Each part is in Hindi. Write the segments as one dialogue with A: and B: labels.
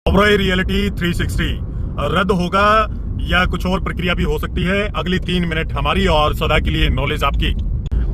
A: ओबरॉय रियलिटी 360 रद्द होगा या कुछ और प्रक्रिया भी हो सकती है। अगली 3 मिनट हमारी और सदा के लिए नॉलेज आपकी।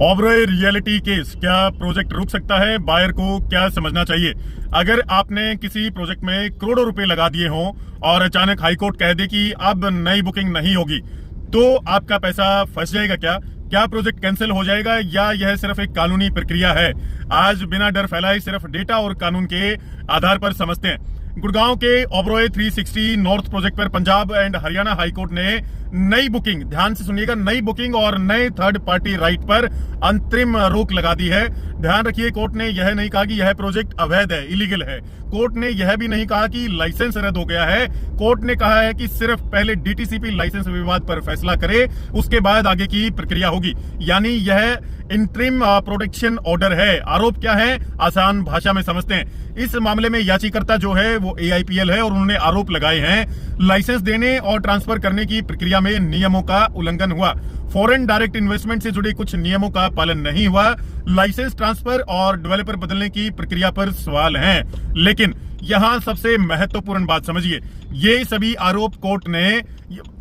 A: ओबरॉय रियलिटी केस, क्या प्रोजेक्ट रुक सकता है? बायर को क्या समझना चाहिए? अगर आपने किसी प्रोजेक्ट में करोड़ों रुपए लगा दिए हों और अचानक हाईकोर्ट कह दे कि अब नई बुकिंग नहीं होगी, तो आपका पैसा फंस जाएगा क्या प्रोजेक्ट कैंसिल हो जाएगा या यह सिर्फ एक कानूनी प्रक्रिया है? आज बिना डर फैलाए सिर्फ डेटा और कानून के आधार पर समझते हैं। गुड़गांव के ओबरॉय 360 नॉर्थ प्रोजेक्ट पर पंजाब एंड हरियाणा हाईकोर्ट ने नई बुकिंग, ध्यान से सुनिएगा, नई बुकिंग और नए थर्ड पार्टी राइट पर अंतरिम रोक लगा दी है। ध्यान रखिए, कोर्ट ने यह नहीं कहा कि यह प्रोजेक्ट अवैध है, इलीगल है। कोर्ट ने यह भी नहीं कहा कि लाइसेंस रद्द हो गया है। कोर्ट ने कहा है कि सिर्फ पहले डीटीसीपी लाइसेंस विवाद पर फैसला करे, उसके बाद आगे की प्रक्रिया होगी। यानी यह इंटरिम प्रोटेक्शन ऑर्डर है। आरोप क्या है, आसान भाषा में समझते हैं। इस मामले में याचिकाकर्ता जो है वो AIPL है और उन्होंने आरोप लगाए हैं लाइसेंस देने और ट्रांसफर करने की प्रक्रिया में नियमों का उल्लंघन हुआ। फॉरेन डायरेक्ट इन्वेस्टमेंट से जुड़े कुछ नियमों का पालन नहीं हुआ। लाइसेंस ट्रांसफर और डेवलपर बदलने की प्रक्रिया पर सवाल हैं। लेकिन यहाँ सबसे महत्वपूर्ण बात समझिए, ये सभी आरोप कोर्ट ने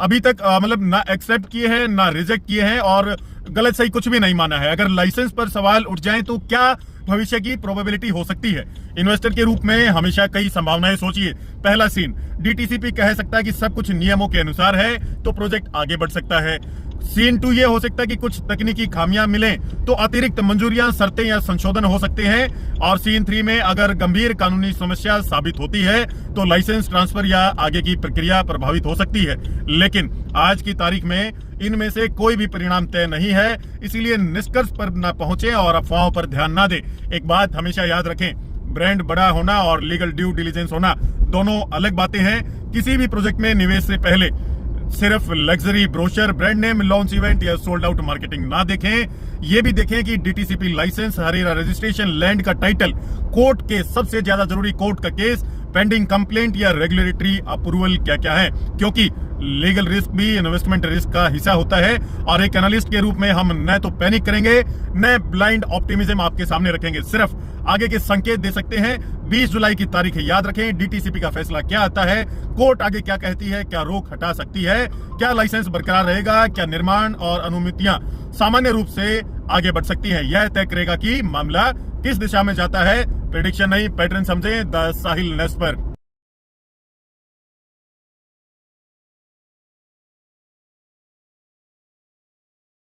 A: अभी तक मतलब ना एक्सेप्ट किए हैं ना रिजेक्ट किए हैं और गलत सही कुछ भी नहीं माना है। अगर लाइसेंस पर सवाल उठ जाए तो क्या भविष्य की प्रोबेबिलिटी हो सकती है? इन्वेस्टर के रूप में हमेशा कई संभावनाएं सोचिए। पहला सीन, डीटीसीपी कह सकता है कि सब कुछ नियमों के अनुसार है तो प्रोजेक्ट आगे बढ़ सकता है। सीन 2 ये हो सकता है कि कुछ तकनीकी खामियां मिलें तो अतिरिक्त मंजूरियां, शर्तें या संशोधन हो सकते हैं। और सीन 3 में अगर गंभीर कानूनी समस्या साबित होती है तो लाइसेंस ट्रांसफर या आगे की प्रक्रिया प्रभावित हो सकती है। लेकिन आज की तारीख में इनमें से कोई भी परिणाम तय नहीं है, इसीलिए निष्कर्ष पर न पहुंचे और अफवाहों पर ध्यान न दें। एक बात हमेशा याद रखें, ब्रांड बड़ा होना और लीगल ड्यू डिलीजेंस होना दोनों अलग बातें हैं। किसी भी प्रोजेक्ट में निवेश से पहले सिर्फ luxury brochure, brand name, launch event या सोल्ड आउट मार्केटिंग ना देखें। ये भी देखें कि DTCP licence, HRERA registration, land का टाइटल, कोर्ट के सबसे ज्यादा जरूरी कोर्ट का केस, पेंडिंग कंप्लेंट या रेगुलेटरी अप्रूवल क्या क्या है, क्योंकि लीगल रिस्क भी इन्वेस्टमेंट रिस्क का हिस्सा होता है। और एक एनालिस्ट के रूप में हम न तो पैनिक करेंगे न ब्लाइंड ऑप्टिमिज्म आपके सामने रखेंगे, सिर्फ आगे के संकेत दे सकते हैं। 20 जुलाई की तारीख याद रखें, डीटीसीपी का फैसला क्या आता है, कोर्ट आगे क्या कहती है, क्या रोक हटा सकती है, क्या लाइसेंस बरकरार रहेगा, क्या निर्माण और अनुमतियां सामान्य रूप से आगे बढ़ सकती हैं। यह तय करेगा कि मामला किस दिशा में जाता है। प्रेडिक्शन नहीं, पैटर्न समझें द साहिल नेस्ट पर।